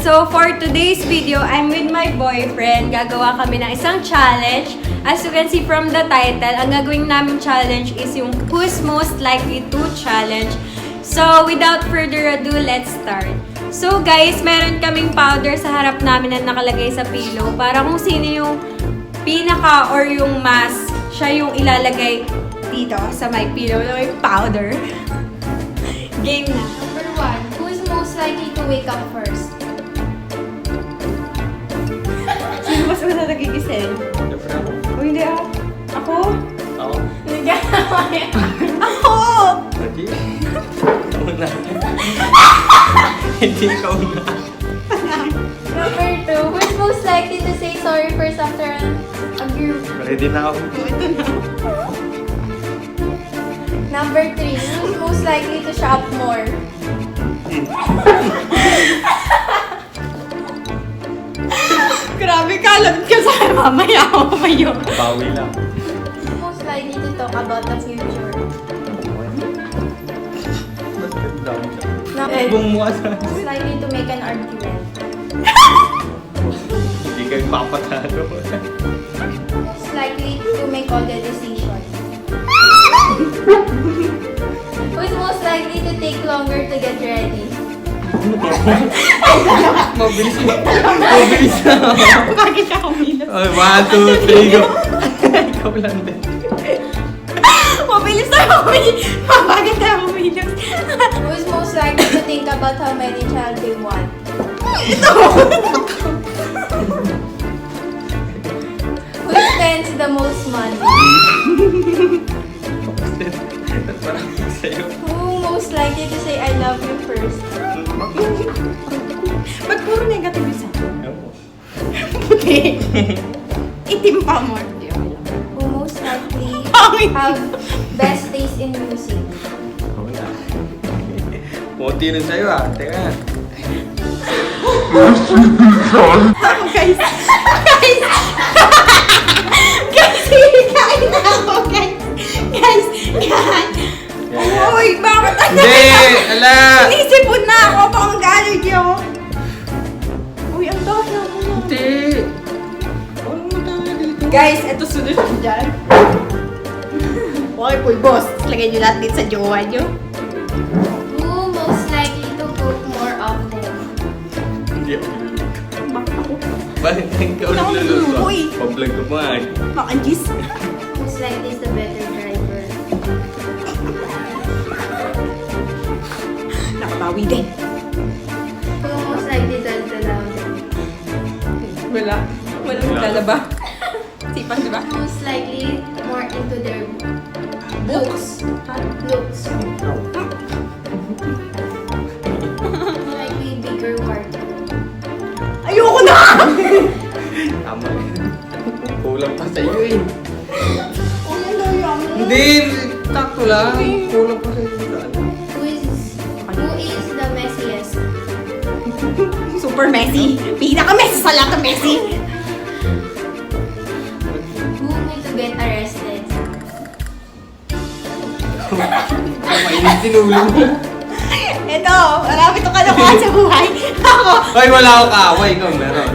So for today's video, I'm with my boyfriend. Gagawa kami ng isang challenge. As you can see from the title, ang gagawin namin challenge is yung who's most likely to challenge. So without further ado, let's start. So guys, meron kaming powder sa harap namin na nakalagay sa pillow para kung sino yung pinaka or yung mas, siya yung ilalagay dito sa my pillow na may powder. Game na. Number 1, who is most likely to wake up first? Sino mas na nagigising? Siyempre ako. O hindi ako. Ako? Ako? Hindi ka naman. Ako! Hindi. Ikaw na. Hindi ikaw na. Number 2, who is most likely to say sorry first after a group? Ready na ako. Ito na. Number 3, who is most likely to shop more? Grabe ka, lagot ka sa mamaya ako mayo. Bawi lang. Who is most likely to talk about the future? Eh, Bumuha sa... Most likely to make an argument? Hindi kayo papatalo. Most likely to make all the decisions? Who is most likely to take longer to get ready? Mabilis na. Mabilis na. Bakit ka kumilos? 1, 2, 3, go. Ikaw lang din. Mabilis na kumilos. Bakit ka kumilos? Who is most likely to think about how many child they want? Who spends the most money? Parang sa'yo. Who most likely to say I love you first? Ba't puro negative isa? Ewan. Puti. Itim pa mo. Hindi, okay lang. Who most likely Pangit. have best taste in music? Wala. Puti rin sa'yo ah. Teka. Ako guys. Guys. Guys, kain na ako guys. Guys. Uy, bakit ano? Hindi! Ala! Inisipon na ako. Baka mag-allergy ako. Uy, ang dami ako na. Hindi! Ano mo tayo dito? Guys, eto sunod ko dyan. Okay, boy, boss. Lagay nyo lahat dito sa jowa nyo. Who most likely to cook more often? Hindi ako niluluto. Bakit ako? Bakit ikaw Wala akong niluluto? niluluto eh. Pablag ko pa eh. Makanjis. Most likely is the better driver? Nakabawi din. Who most likely does the loudest? Wala. Walang maglalaba. Sipan, di ba? Most likely more into their books. Looks. Likely bigger party. Ayoko na! Tama eh. Kulang pa sa'yo eh. Ayoko. Hindi! Takto lang. Kulang pa sa'yo. Who is the messiest? Super messy. Pinaka-messy sa lahat ng messy. Who need to get arrested? Mainit din ulo mo. Ito, marami itong kalokohan sa buhay. Ako, Ay, wala ako kaaway. Ikaw meron.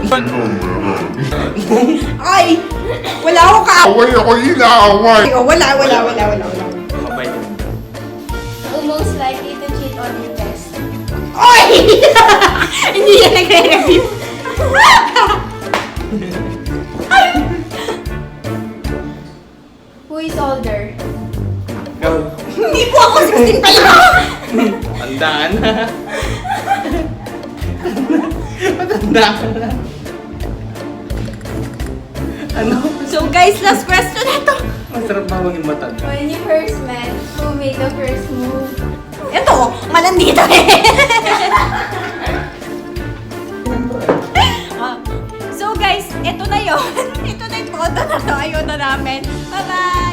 ay, wala akong ka... Away ako inaaway. Oh, wala. Kabay din. Who most likely to cheat on your test? Oy! Hindi yan nagre-review. Who is older? Ikaw. Hindi po ako 16 pa lang. Tandaan na. Matandaan na. Ano? So guys, last question na to. Masarap ba maging matanda? When you first met, who made the first move? Ito, malandito eh. So guys, ito na yun. Ito na yung todo na to. Ayun na namin. Bye-bye!